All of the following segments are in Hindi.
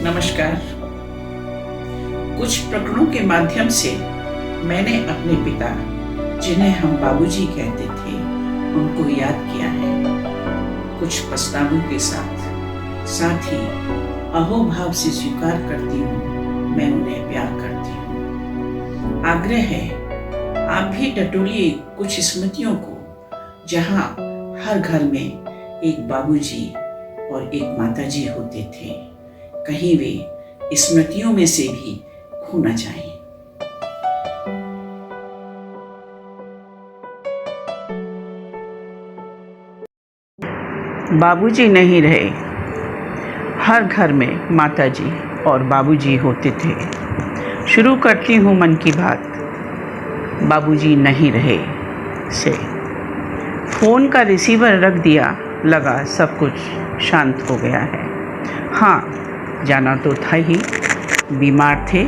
नमस्कार। कुछ प्रकरणों के माध्यम से मैंने अपने पिता, जिन्हें हम बाबूजी कहते थे, उनको याद किया है। कुछ पछतावों के साथ ही अहोभाव से स्वीकार करती हूँ, मैं उन्हें प्यार करती हूँ। आग्रह है, आप भी टटोलिए कुछ स्मृतियों को, जहाँ हर घर में एक बाबूजी और एक माताजी होते थे। कहीं वे स्मृतियों में से भी खो न जाएं। बाबूजी नहीं रहे, हर घर में माताजी और बाबूजी होते थे। शुरू करती हूँ मन की बात बाबूजी नहीं रहे से। फ़ोन का रिसीवर रख दिया, लगा सब कुछ शांत हो गया है। हाँ, जाना तो था ही, बीमार थे,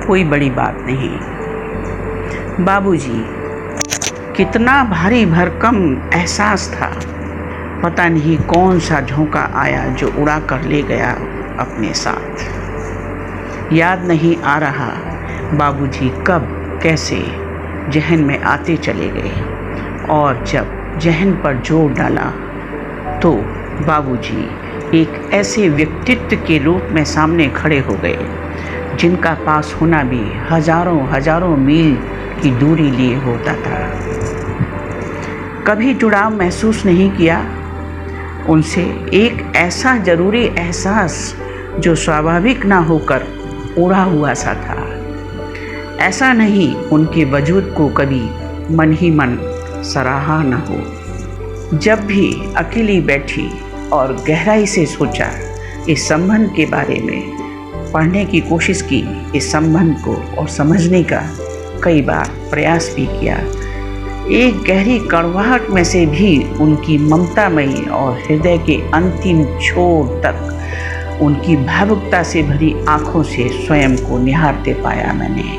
कोई बड़ी बात नहीं। बाबूजी, कितना भारी भरकम एहसास था। पता नहीं कौन सा झोंका आया जो उड़ा कर ले गया अपने साथ। याद नहीं आ रहा बाबूजी कब कैसे जहन में आते चले गए, और जब जहन पर जोर डाला तो बाबूजी एक ऐसे व्यक्तित्व के रूप में सामने खड़े हो गए, जिनका पास होना भी हजारों मील की दूरी लिए होता था। कभी जुड़ाव महसूस नहीं किया उनसे, एक ऐसा जरूरी एहसास जो स्वाभाविक ना होकर उड़ा हुआ सा था। ऐसा नहीं उनके वजूद को कभी मन ही मन सराहा न हो। जब भी अकेली बैठी और गहराई से सोचा, इस संबंध के बारे में पढ़ने की कोशिश की, इस संबंध को और समझने का कई बार प्रयास भी किया। एक गहरी कड़वाहट में से भी उनकी ममतामयी और हृदय के अंतिम छोर तक उनकी भावुकता से भरी आंखों से स्वयं को निहारते पाया मैंने।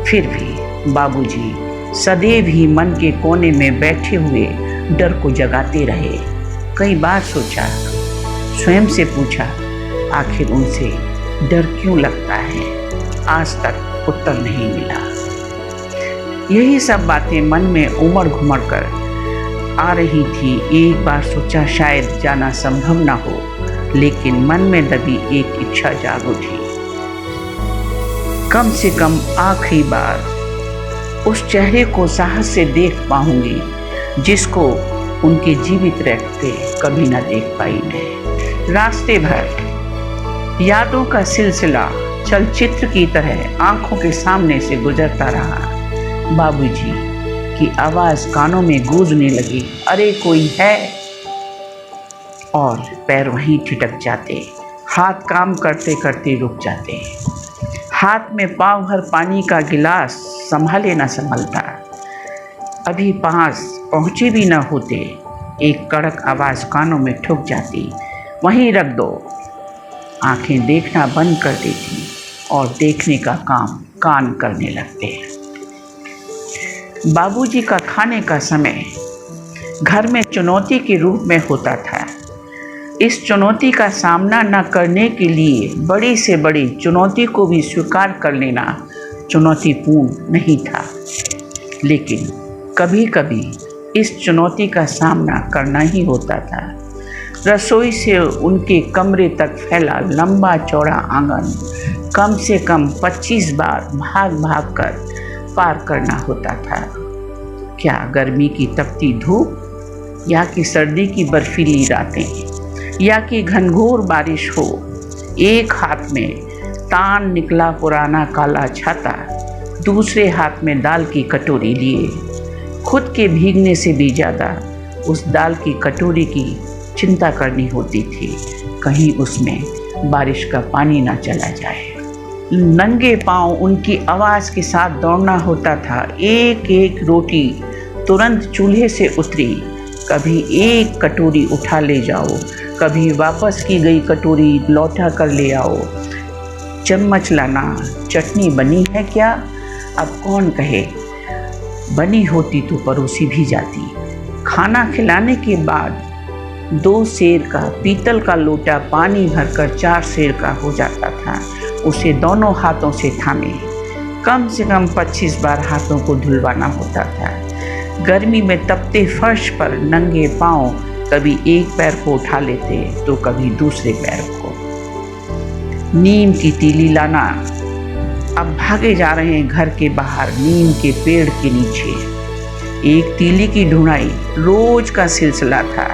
फिर भी बाबूजी सदैव ही मन के कोने में बैठे हुए डर को जगाते रहे। कई बार सोचा, स्वयं से पूछा, आखिर उनसे डर क्यों लगता है? आज तक उत्तर नहीं मिला। यही सब बातें मन में उमड़ घुमड़ कर आ रही थी। एक बार सोचा शायद जाना संभव ना हो, लेकिन मन में दबी एक इच्छा जाग उठी। कम से कम आखिरी बार उस चेहरे को साहस से देख पाऊंगी, जिसको उनके जीवित रहते कभी न देख पाई मैं। रास्ते भर यादों का सिलसिला चलचित्र की तरह आंखों के सामने से गुजरता रहा। बाबूजी की आवाज़ कानों में गूंजने लगी, अरे कोई है? और पैर वहीं ठिठक जाते, हाथ काम करते करते रुक जाते। हाथ में पाँव भर पानी का गिलास संभाले न संभलता। अभी पास पहुँचे भी न होते, एक कड़क आवाज़ कानों में ठुक जाती, वहीं रख दो। आंखें देखना बंद कर देती और देखने का काम कान करने लगते। बाबूजी का खाने का समय घर में चुनौती के रूप में होता था। इस चुनौती का सामना न करने के लिए बड़ी से बड़ी चुनौती को भी स्वीकार कर लेना चुनौतीपूर्ण नहीं था, लेकिन कभी कभी इस चुनौती का सामना करना ही होता था। रसोई से उनके कमरे तक फैला लंबा चौड़ा आंगन कम से कम 25 बार भाग भाग कर पार करना होता था। क्या गर्मी की तपती धूप, या कि सर्दी की बर्फीली रातें, या कि घनघोर बारिश हो। एक हाथ में तान निकला पुराना काला छाता, दूसरे हाथ में दाल की कटोरी लिए। खुद के भीगने से भी ज़्यादा उस दाल की कटोरी की चिंता करनी होती थी, कहीं उसमें बारिश का पानी ना चला जाए। नंगे पांव उनकी आवाज़ के साथ दौड़ना होता था। एक एक रोटी तुरंत चूल्हे से उतरी, कभी एक कटोरी उठा ले जाओ, कभी वापस की गई कटोरी लौटा कर ले आओ। चम्मच लाना, चटनी बनी है क्या? अब कौन कहे, बनी होती तो परोसी भी जाती। खाना खिलाने के बाद 2 सेर का पीतल का लोटा पानी भरकर 4 सेर का हो जाता था। उसे दोनों हाथों से थामे कम से कम 25 बार हाथों को धुलवाना होता था। गर्मी में तपते फर्श पर नंगे पांव कभी एक पैर को उठा लेते तो कभी दूसरे पैर को। नीम की तीली लाना। अब भागे जा रहे हैं घर के बाहर नीम के पेड़ के नीचे। एक तीली की ढूंढाई रोज का सिलसिला था।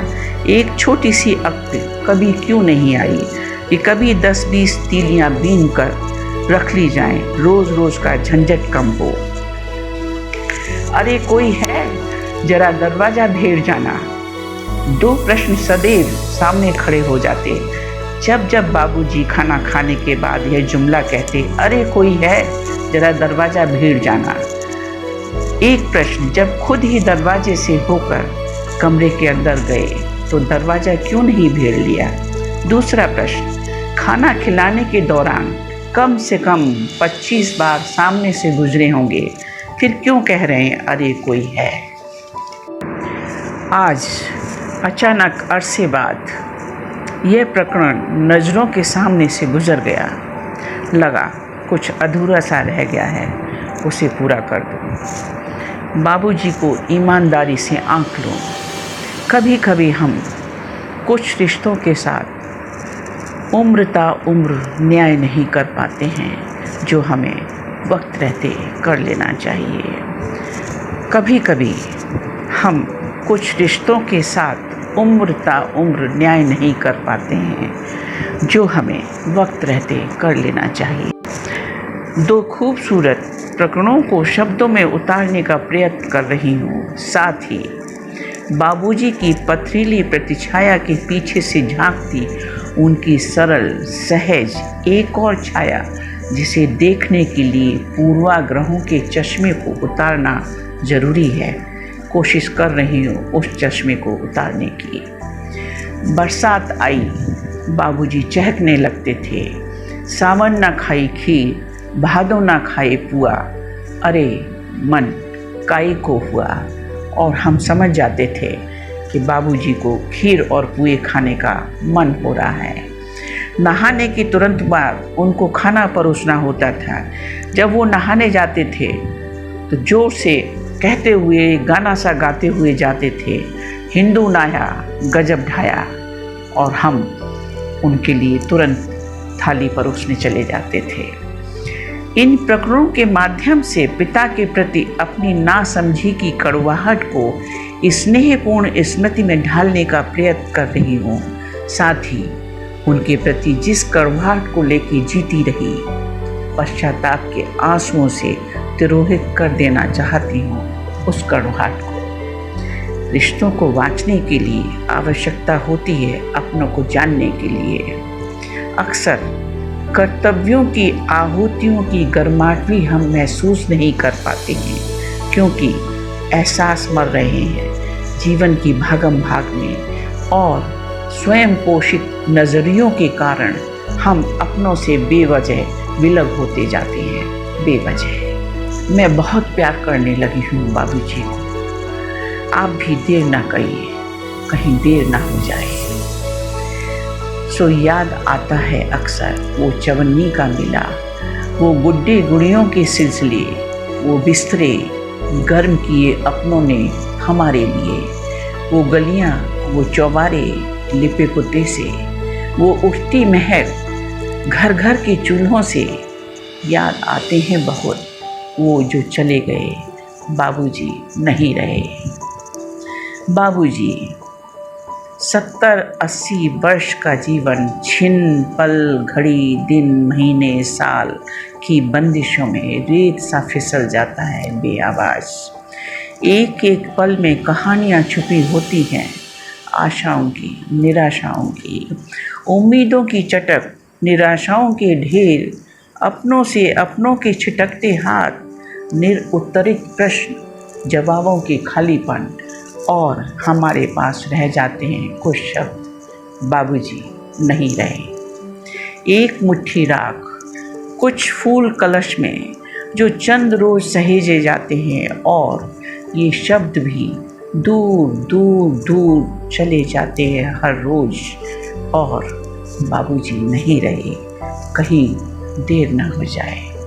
एक छोटी सी अक्ल कभी क्यों नहीं आई कि कभी 10-20 तीलियां बीन कर रख ली जाएं, रोज रोज का झंझट कम हो। अरे कोई है, जरा दरवाजा भेड़ जाना। 2 प्रश्न सदैव सामने खड़े हो जाते जब जब बाबूजी खाना खाने के बाद यह जुमला कहते, अरे कोई है, जरा दरवाजा भेड़ जाना। एक प्रश्न जब खुद ही दरवाजे से होकर कमरे के अंदर गए तो दरवाजा क्यों नहीं भेड़ लिया। दूसरा प्रश्न, खाना खिलाने के दौरान कम से कम 25 बार सामने से गुजरे होंगे, फिर क्यों कह रहे हैं अरे कोई है। आज अचानक अरसे बाद यह प्रकरण नज़रों के सामने से गुजर गया। लगा कुछ अधूरा सा रह गया है, उसे पूरा कर दूं। बाबूजी को ईमानदारी से आंक लूं। कभी कभी हम कुछ रिश्तों के साथ उम्र ता उम्र न्याय नहीं कर पाते हैं, जो हमें वक्त रहते कर लेना चाहिए। कभी कभी हम कुछ रिश्तों के साथ उम्र ता उम्र न्याय नहीं कर पाते हैं, जो हमें वक्त रहते कर लेना चाहिए। 2 खूबसूरत प्रकरणों को शब्दों में उतारने का प्रयत्न कर रही हूँ। साथ ही बाबूजी की पथरीली प्रतिछाया के पीछे से झांकती उनकी सरल सहज एक और छाया, जिसे देखने के लिए पूर्वाग्रहों के चश्मे को उतारना जरूरी है। कोशिश कर रही हूँ उस चश्मे को उतारने की। बरसात आई, बाबूजी चहकने लगते थे। सावन ना खाई खीर, भादों ना खाए पुआ, अरे मन काई को हुआ। और हम समझ जाते थे कि बाबूजी को खीर और पुए खाने का मन हो रहा है। नहाने के तुरंत बाद उनको खाना परोसना होता था। जब वो नहाने जाते थे तो जोर से कहते हुए गाना सा गाते हुए जाते थे, हिंदू नाया गजब ढाया, और हम उनके लिए तुरंत थाली परोसने चले जाते थे। इन प्रकरणों के माध्यम से पिता के प्रति अपनी नासमझी की कड़वाहट को स्नेहपूर्ण स्मृति में ढालने का प्रयत्न कर रही हूँ। साथ ही उनके प्रति जिस कड़वाहट को लेकर जीती रही, पश्चाताप के आंसुओं से तिरोहित कर देना चाहती हूँ उस कड़वाहट को। रिश्तों को बांचने के लिए आवश्यकता होती है अपनों को जानने के लिए। अक्सर कर्तव्यों की आहुतियों की गर्माहट भी हम महसूस नहीं कर पाते हैं, क्योंकि एहसास मर रहे हैं जीवन की भागम भाग में, और स्वयं पोषित नज़रियों के कारण हम अपनों से बेवजह विलग होते जाते हैं। बेवजह मैं बहुत प्यार करने लगी हूँ बाबूजी को। आप भी देर ना करिए, कहीं देर ना हो जाए। सो याद आता है अक्सर वो चवन्नी का मिला, वो गुड्डे गुड़ियों के सिलसिले, वो बिस्तरे गर्म किए अपनों ने हमारे लिए, वो गलियाँ, वो चौबारे लिपे पुते से, वो उठती महक घर घर के चूल्हों से। याद आते हैं बहुत वो जो चले गए, बाबूजी नहीं रहे। बाबूजी 70-80 वर्ष का जीवन छिन पल घड़ी दिन महीने साल की बंदिशों में रेत सा फिसल जाता है बेआवाज़। एक एक पल में कहानियाँ छुपी होती हैं, आशाओं की, निराशाओं की, उम्मीदों की चटक, निराशाओं के ढेर, अपनों से अपनों के छिटकते हाथ, निरुत्तरित प्रश्न, जवाबों के खालीपन, और हमारे पास रह जाते हैं कुछ शब्द, बाबूजी नहीं रहे। एक मुट्ठी राख, कुछ फूल कलश में जो चंद रोज सहेजे जाते हैं, और ये शब्द भी दूर दूर दूर चले जाते हैं हर रोज, और बाबूजी नहीं रहे, कहीं देर न हो जाए।